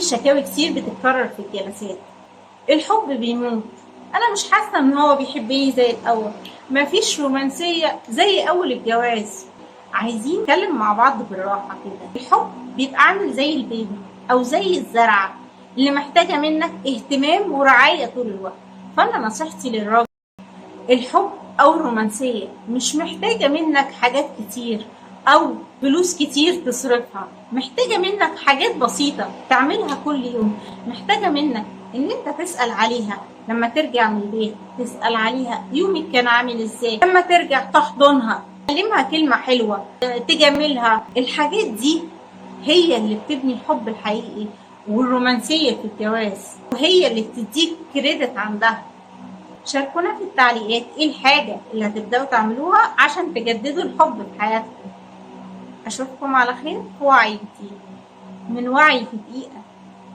شكاوي كتير بتتكرر في الجلسات. الحب بيموت، انا مش حاسه ان هو بيحبني زي الاول، مفيش رومانسيه زي اول الجواز. عايزين نتكلم مع بعض بالراحه كده. الحب بيبقى عامل زي البيبي او زي الزرعه اللي محتاجه منك اهتمام ورعايه طول الوقت. فانا نصيحتي للراجل، الحب او الرومانسيه مش محتاجه منك حاجات كتير او فلوس كتير تصرفها، محتاجه منك حاجات بسيطه تعملها كل يوم. محتاجه منك ان انت تسال عليها لما ترجع من البيت، تسال عليها يومك كان عامل ازاي، لما ترجع تحضنها، تكلمها كلمه حلوه، تجاملها. الحاجات دي هي اللي بتبني الحب الحقيقي والرومانسيه في الجواز، وهي اللي بتديك كريدت عندها. شاركونا في التعليقات ايه الحاجة اللي هتبدأوا تعملوها عشان تجددوا الحب في حياتكم. اشوفكم على خير في وعي جديد من وعي في دقيقة.